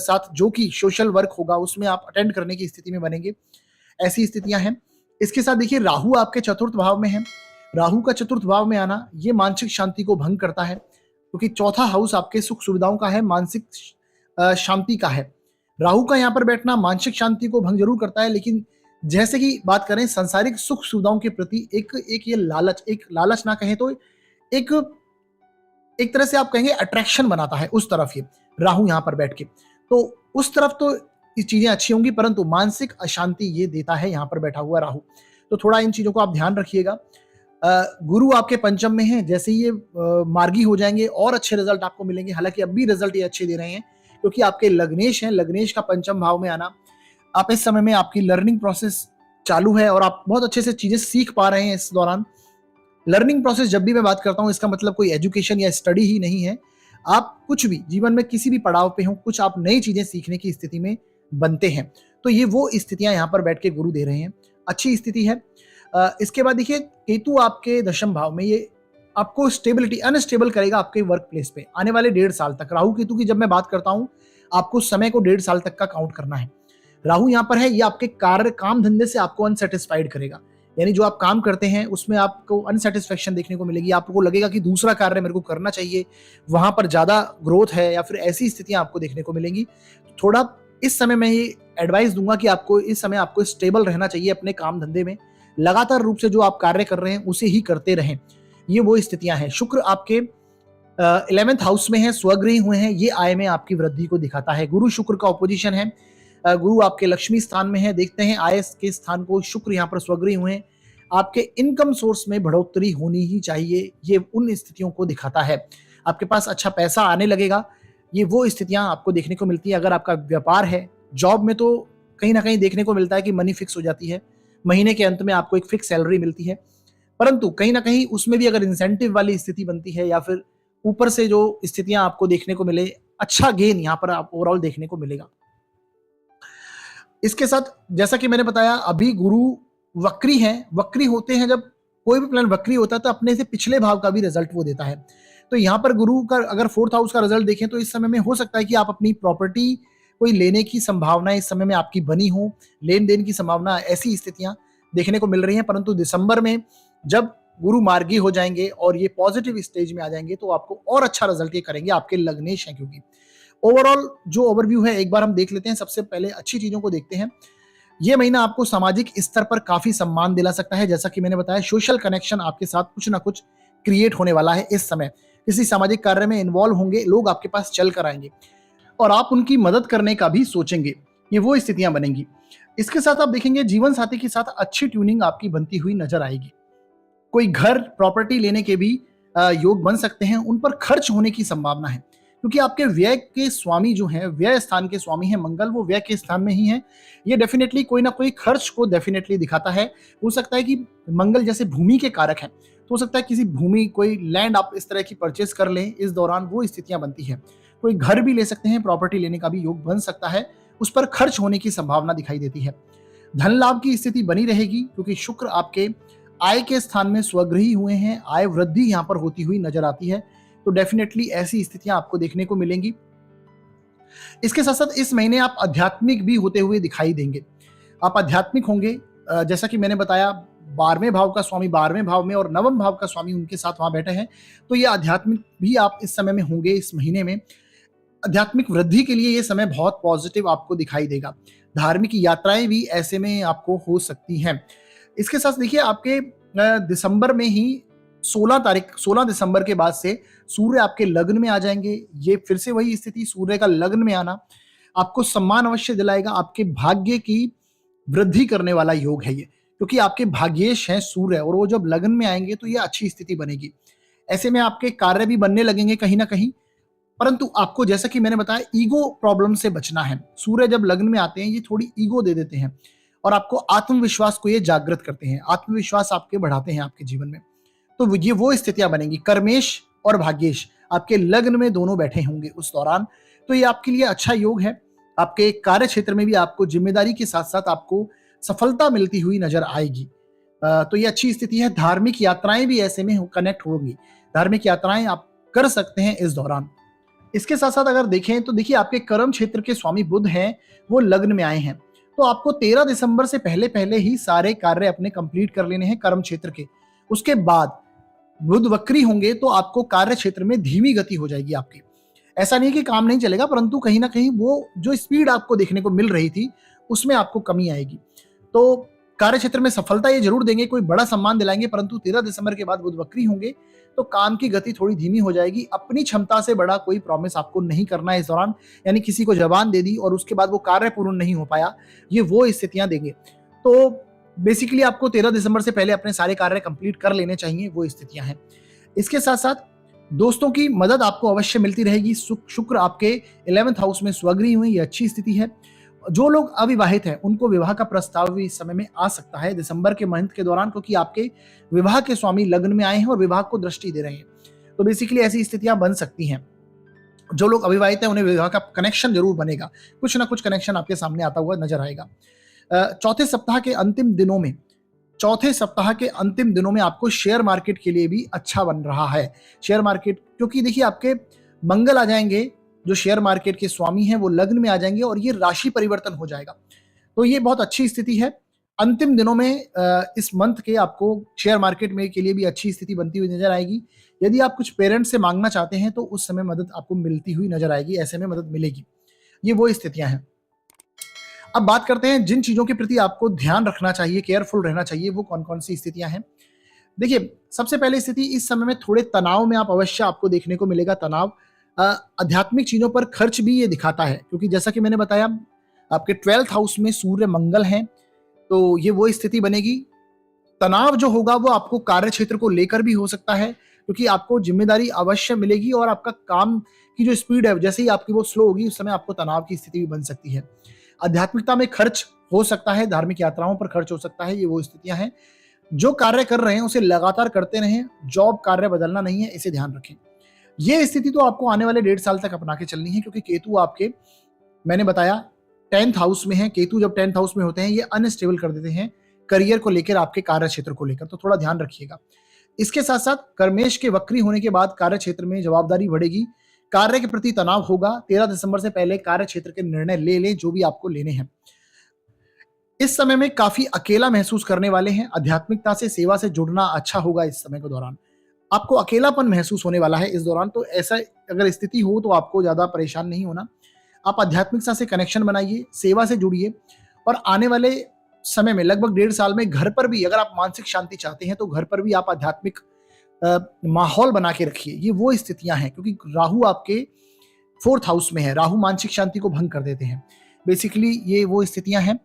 साथ जो कि सोशल वर्क होगा उसमें आप अटेंड करने की स्थिति में बनेंगे। ऐसी स्थितियां हैं। इसके साथ देखिए, राहु आपके 4th भाव में है। राहु का 4th भाव में आना ये मानसिक शांति को भंग करता है, क्योंकि 4था हाउस आपके सुख सुविधाओं का है, मानसिक शांति का है। राहु का यहाँ पर बैठना मानसिक शांति को भंग जरूर करता है, लेकिन जैसे कि बात करें सांसारिक सुख सुविधाओं के प्रति एक ये लालच, एक लालच ना कहें तो एक तरह से आप कहेंगे अट्रैक्शन बनाता है उस तरफ ये राहु यहाँ पर बैठ के। तो उस तरफ तो ये चीजें अच्छी होंगी, परंतु मानसिक अशांति ये देता है यहाँ पर बैठा हुआ राहु। तो थोड़ा इन चीजों को आप ध्यान रखिएगा। गुरु आपके पंचम में है, जैसे ही ये मार्गी हो जाएंगे और अच्छे रिजल्ट आपको मिलेंगे। हालांकि अब भी रिजल्ट ये अच्छे दे रहे हैं, क्योंकि आपके लग्नेश हैं, लग्नेश का पंचम भाव में आना, आप इस समय में आपकी लर्निंग प्रोसेस चालू है और आप बहुत अच्छे से चीजें सीख पा रहे हैं इस दौरान। लर्निंग प्रोसेस जब भी मैं बात करता हूं, इसका मतलब कोई एजुकेशन या स्टडी ही नहीं है। आप कुछ भी जीवन में किसी भी पड़ाव पे हो, कुछ आप नई चीजें सीखने की स्थिति में बनते हैं। तो ये वो स्थितियां यहाँ पर बैठ के गुरु दे रहे हैं, अच्छी स्थिति है। इसके बाद देखिए, केतु आपके 10वें भाव में, ये आपको स्टेबिलिटी, अनस्टेबल करेगा आपके वर्क प्लेस पे आने वाले 1.5 साल तक। राहु केतु की जब मैं बात करता हूं, आपको समय को 1.5 साल तक का काउंट करना है। राहु यहाँ पर है, ये आपके कार्य, काम धंधे से आपको अनसेटिस्फाइड करेगा, यानी जो आप काम करते हैं उसमें आपको अनसेटिस्फेक्शन देखने को मिलेगी। आपको लगेगा कि दूसरा कार्य मेरे को करना चाहिए, वहां पर ज्यादा ग्रोथ है, या फिर ऐसी स्थितियां आपको देखने को मिलेंगी। थोड़ा इस समय मैं ये एडवाइस दूंगा कि आपको इस समय आपको स्टेबल रहना चाहिए अपने काम धंधे में, लगातार रूप से जो आप कार्य कर रहे हैं उसे ही करते रहें। ये वो स्थितियां हैं। शुक्र आपके 11th हाउस में है, स्वगृही हुए हैं, ये आय में आपकी वृद्धि को दिखाता है। गुरु शुक्र का ऑपोजिशन है, गुरु आपके लक्ष्मी स्थान में है। देखते हैं आय के स्थान को, शुक्र यहाँ पर स्वगृही हुए हैं। आपके इनकम सोर्स में बढ़ोतरी होनी ही चाहिए, ये उन स्थितियों को दिखाता है। आपके पास अच्छा पैसा आने लगेगा, ये वो स्थितियां आपको देखने को मिलती है। अगर आपका व्यापार है, जॉब में तो कहीं ना कहीं देखने को मिलता है कि मनी फिक्स हो जाती है, महीने के अंत में आपको एक फिक्स सैलरी मिलती है, परंतु कहीं ना कहीं उसमें भी अगर इंसेंटिव वाली स्थिति बनती है या फिर ऊपर से जो स्थितियां आपको देखने को मिले, अच्छा गेन यहाँ पर आप ओवरऑल देखने को मिलेगा। इसके साथ जैसा कि मैंने बताया, अभी गुरु वक्री हैं। वक्री होते हैं जब कोई भी प्लान वक्री होता है तो अपने से पिछले भाव का भी रिजल्ट वो देता है। तो यहाँ पर गुरु का अगर फोर्थ हाउस का रिजल्ट देखें तो इस समय में हो सकता है कि आप अपनी प्रॉपर्टी कोई लेने की संभावना इस समय में आपकी बनी हो, लेन देन की संभावना, ऐसी स्थितियां देखने को मिल रही हैं। परंतु दिसंबर में जब गुरु मार्गी हो जाएंगे और ये पॉजिटिव स्टेज में आ जाएंगे तो आपको और अच्छा रिजल्ट ये करेंगे, आपके लग्नेश हैं। क्योंकि ओवरऑल जो ओवरव्यू है एक बार हम देख लेते हैं। सबसे पहले अच्छी चीजों को देखते हैं। ये महीना आपको सामाजिक स्तर पर काफी सम्मान दिला सकता है। जैसा कि मैंने बताया, सोशल कनेक्शन आपके साथ कुछ ना कुछ क्रिएट होने वाला है। इस समय किसी सामाजिक कार्य में इन्वॉल्व होंगे, लोग आपके पास चल कर आएंगे और आप उनकी मदद करने का भी सोचेंगे। ये वो स्थितियां बनेंगी। इसके साथ आप देखेंगे जीवन साथी के साथ अच्छी ट्यूनिंग आपकी बनती हुई नजर आएगी। कोई घर प्रॉपर्टी लेने के भी योग बन सकते हैं। उन पर खर्च होने की संभावना है क्योंकि आपके व्यय के स्वामी जो हैं, व्यय स्थान के स्वामी हैं मंगल, वो व्यय के स्थान में ही है। ये डेफिनेटली कोई ना कोई खर्च को डेफिनेटली दिखाता है। हो सकता है कि मंगल जैसे भूमि के कारक हैं, तो हो सकता है किसी भूमि, कोई लैंड आप इस तरह की परचेस कर लें इस दौरान, वो स्थितियां बनती है। कोई घर भी ले सकते हैं, प्रॉपर्टी लेने का भी योग बन सकता है, उस पर खर्च होने की संभावना दिखाई देती है। धन लाभ की स्थिति बनी रहेगी क्योंकि शुक्र आपके आय के स्थान में स्वगृही हुए हैं। आय वृद्धि यहां पर होती हुई नजर आती है, तो डेफिनेटली ऐसी स्थितियां आपको देखने को मिलेंगी। इसके साथ साथ इस महीने आप आध्यात्मिक भी होते हुए दिखाई देंगे। आप आध्यात्मिक होंगे, जैसा कि मैंने बताया 12वें भाव का स्वामी 12वें भाव में और 9वें भाव का स्वामी उनके साथ वहां बैठे हैं, तो ये आध्यात्मिक भी आप इस समय में होंगे। इस महीने में आध्यात्मिक वृद्धि के लिए ये समय बहुत पॉजिटिव आपको दिखाई देगा। धार्मिक यात्राएं भी ऐसे में आपको हो सकती हैं। इसके साथ देखिए, आपके दिसंबर में ही 16 दिसंबर के बाद से सूर्य आपके लग्न में आ जाएंगे। ये फिर से वही स्थिति, सूर्य का लग्न में आना आपको सम्मान अवश्य दिलाएगा। आपके भाग्य की वृद्धि करने वाला योग है ये, क्योंकि आपके भाग्येश हैं सूर्य और वो जब लग्न में आएंगे तो ये अच्छी स्थिति बनेगी। ऐसे में आपके कार्य भी बनने लगेंगे कहीं ना कहीं। परंतु आपको, जैसा कि मैंने बताया, ईगो प्रॉब्लम से बचना है। सूर्य जब लग्न में आते हैं ये थोड़ी ईगो दे देते हैं और आपको आत्मविश्वास को ये जागृत करते हैं, आत्मविश्वास आपके बढ़ाते हैं आपके जीवन में। तो ये वो स्थितियां बनेंगी। कर्मेश और भाग्येश आपके लग्न में दोनों बैठे होंगे उस दौरान, तो ये आपके लिए अच्छा योग है। आपके कार्य क्षेत्र में भी आपको जिम्मेदारी के साथ साथ आपको सफलता मिलती हुई नजर आएगी। तो ये अच्छी स्थिति है। धार्मिक यात्राएं भी ऐसे में कनेक्ट होंगी। धार्मिक यात्राएं आप कर सकते हैं इस दौरान। इसके साथ साथ अगर देखें तो देखिए, आपके कर्म क्षेत्र के स्वामी बुध हैं, वो लग्न में आए हैं, तो आपको 13 दिसंबर से पहले पहले ही सारे कार्य अपने कंप्लीट कर लेने हैं कर्म क्षेत्र के। उसके बाद बुध वक्री होंगे तो आपको कार्य क्षेत्र में धीमी गति हो जाएगी आपकी। ऐसा नहीं कि काम नहीं चलेगा, परंतु कहीं ना कहीं वो जो स्पीड आपको देखने को मिल रही थी उसमें आपको कमी आएगी। तो कार्य क्षेत्र में सफलता ये जरूर देंगे, कोई बड़ा सम्मान दिलाएंगे, परंतु 13 दिसंबर के बाद बुध वक्री होंगे तो काम की गति थोड़ी धीमी हो जाएगी। अपनी क्षमता से बड़ा कोई प्रॉमिस आपको नहीं करना है इस दौरान, यानी किसी को जबान दे दी और उसके बाद वो कार्य पूर्ण नहीं हो पाया, ये वो स्थितियां देंगे। तो बेसिकली आपको 13 दिसंबर से पहले अपने सारे कार्य कंप्लीट कर लेने चाहिए, वो स्थितियां हैं। इसके साथ साथ दोस्तों की मदद आपको अवश्य मिलती रहेगी। शुक्र आपके 11th हाउस में स्वगृही हुए, ये अच्छी स्थिति है। जो लोग अविवाहित हैं उनको विवाह का प्रस्ताव भी इस समय में आ सकता है दिसंबर के मंथ के दौरान, क्योंकि आपके विवाह के स्वामी लग्न में आए हैं और विवाह को दृष्टि दे रहे हैं। तो बेसिकली ऐसी स्थितियां बन सकती हैं। जो लोग अविवाहित हैं उन्हें विवाह का कनेक्शन जरूर बनेगा, कुछ ना कुछ कनेक्शन आपके सामने आता हुआ नजर आएगा। चौथे सप्ताह के अंतिम दिनों में आपको शेयर मार्केट के लिए भी अच्छा बन रहा है। शेयर मार्केट, क्योंकि देखिए आपके मंगल आ जाएंगे, जो शेयर मार्केट के स्वामी हैं वो लग्न में आ जाएंगे और ये राशि परिवर्तन हो जाएगा, तो ये बहुत अच्छी स्थिति है। अंतिम दिनों में इस मंथ के आपको शेयर मार्केट में के लिए भी अच्छी स्थिति बनती हुई नजर आएगी। यदि आप कुछ पेरेंट्स से मांगना चाहते हैं तो उस समय मदद आपको मिलती हुई नजर आएगी, ऐसे में मदद मिलेगी। ये वो स्थितियां हैं। अब बात करते हैं जिन चीजों के प्रति आपको ध्यान रखना चाहिए, केयरफुल रहना चाहिए, वो कौन कौन सी स्थितियां हैं। देखिए, सबसे पहले स्थिति, इस समय में थोड़े तनाव में आप अवश्य आपको देखने को मिलेगा। तनाव आध्यात्मिक चीजों पर खर्च भी ये दिखाता है, क्योंकि जैसा कि मैंने बताया आपके 12th हाउस में सूर्य मंगल हैं, तो ये वो स्थिति बनेगी। तनाव जो होगा वो आपको कार्य क्षेत्र को लेकर भी हो सकता है, क्योंकि आपको जिम्मेदारी अवश्य मिलेगी और आपका काम की जो स्पीड है जैसे ही आपकी वो स्लो होगी, उस समय आपको तनाव की स्थिति भी बन सकती है। आध्यात्मिकता में खर्च हो सकता है, धार्मिक यात्राओं पर खर्च हो सकता है, ये वो स्थितियां हैं। जो कार्य कर रहे हैं उसे लगातार करते रहें, जॉब कार्य बदलना नहीं है, इसे ध्यान रखें। ये स्थिति तो आपको आने वाले 1.5 साल तक अपना के चलनी है, क्योंकि केतु आपके, मैंने बताया, 10th हाउस में है। केतु जब 10th हाउस में होते हैं ये अनस्टेबल कर देते हैं करियर को लेकर, आपके कार्य क्षेत्र को लेकर, तो थोड़ा ध्यान रखिएगा। इसके साथ साथ कर्मेश के वक्री होने के बाद कार्य क्षेत्र में जवाबदारी बढ़ेगी, कार्य के प्रति तनाव होगा। 13 दिसंबर से पहले कार्य क्षेत्र के निर्णय ले लें जो भी आपको लेने हैं। इस समय में काफी अकेला महसूस करने वाले हैं। आध्यात्मिकता से, सेवा से जुड़ना अच्छा होगा। इस समय के दौरान आपको अकेलापन महसूस होने वाला है इस दौरान, तो ऐसा अगर स्थिति हो तो आपको ज्यादा परेशान नहीं होना। आप आध्यात्मिकता से कनेक्शन बनाइए, सेवा से जुड़िए, और आने वाले समय में लगभग 1.5 साल में घर पर भी अगर आप मानसिक शांति चाहते हैं तो घर पर भी आप आध्यात्मिक माहौल बना के रखिए। ये वो स्थितियां हैं, क्योंकि राहु आपके 4th हाउस में है। राहु मानसिक शांति को भंग कर देते हैं। बेसिकली ये वो स्थितियां हैं।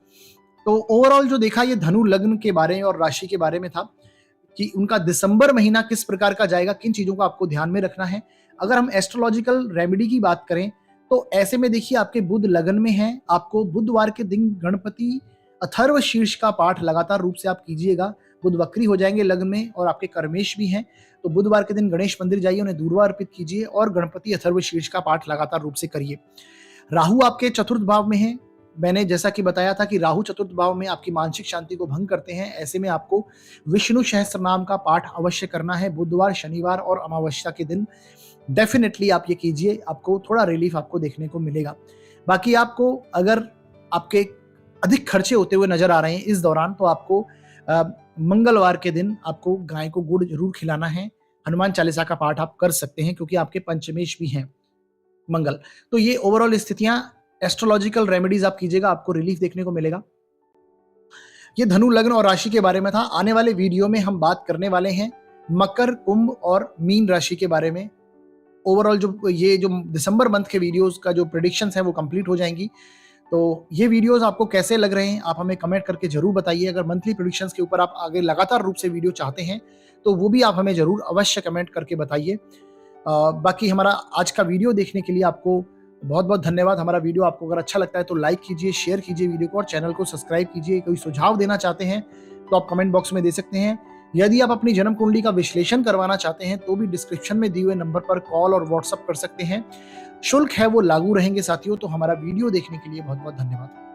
तो ओवरऑल जो देखा, ये धनु लग्न के बारे में और राशि के बारे में था कि उनका दिसंबर महीना किस प्रकार का जाएगा, किन चीजों को आपको ध्यान में रखना है। अगर हम एस्ट्रोलॉजिकल रेमेडी की बात करें तो ऐसे में देखिए, आपके बुध लगन में है। आपको बुधवार के दिन गणपति अथर्व शीर्ष का पाठ लगातार रूप से आप कीजिएगा। बुध वक्री हो जाएंगे लग्न में और आपके कर्मेश भी हैं, तो बुधवार के दिन गणेश मंदिर जाइए, उन्हें दूर्वा अर्पित कीजिए और गणपति अथर्व शीर्ष का पाठ लगातार रूप से करिए। राहु आपके 4th भाव में है। मैंने जैसा कि बताया था कि राहु 4th भाव में आपकी मानसिक शांति को भंग करते हैं। ऐसे में आपको विष्णु सहस्त्र नाम का पाठ अवश्य करना है बुधवार, शनिवार और अमावस्या के दिन। डेफिनेटली आप ये कीजिए, आपको थोड़ा रिलीफ आपको देखने को मिलेगा। बाकी आपको अगर आपके अधिक खर्चे होते हुए नजर आ रहे हैं इस दौरान, तो आपको मंगलवार के दिन आपको गाय को गुड़ जरूर खिलाना है। हनुमान चालीसा का पाठ आप कर सकते हैं, क्योंकि आपके पंचमेश भी हैं मंगल। तो ये ओवरऑल स्थितियां, एस्ट्रोलॉजिकल रेमेडीज आप कीजिएगा, आपको रिलीफ देखने को मिलेगा। ये धनु लग्न और राशि के बारे में था। आने वाले वीडियो में हम बात करने वाले हैं मकर, कुंभ और मीन राशि के बारे में। ओवरऑल जो ये जो दिसंबर मंथ के वीडियोस का जो प्रेडिक्शंस है वो कंप्लीट हो जाएंगी। तो ये वीडियोस आपको कैसे लग रहे हैं आप हमें कमेंट करके जरूर बताइए। अगर मंथली प्रेडिक्शंस के ऊपर आप आगे लगातार रूप से वीडियो चाहते हैं तो वो भी आप हमें जरूर अवश्य कमेंट करके बताइए। बाकी हमारा आज का वीडियो देखने के लिए आपको बहुत बहुत धन्यवाद। हमारा वीडियो आपको अगर अच्छा लगता है तो लाइक कीजिए, शेयर कीजिए वीडियो को और चैनल को सब्सक्राइब कीजिए। कोई सुझाव देना चाहते हैं तो आप कमेंट बॉक्स में दे सकते हैं। यदि आप अपनी जन्म कुंडली का विश्लेषण करवाना चाहते हैं तो भी डिस्क्रिप्शन में दिए हुए नंबर पर कॉल और व्हाट्सएप कर सकते हैं। शुल्क है वो लागू रहेंगे साथियों। तो हमारा वीडियो देखने के लिए बहुत बहुत धन्यवाद।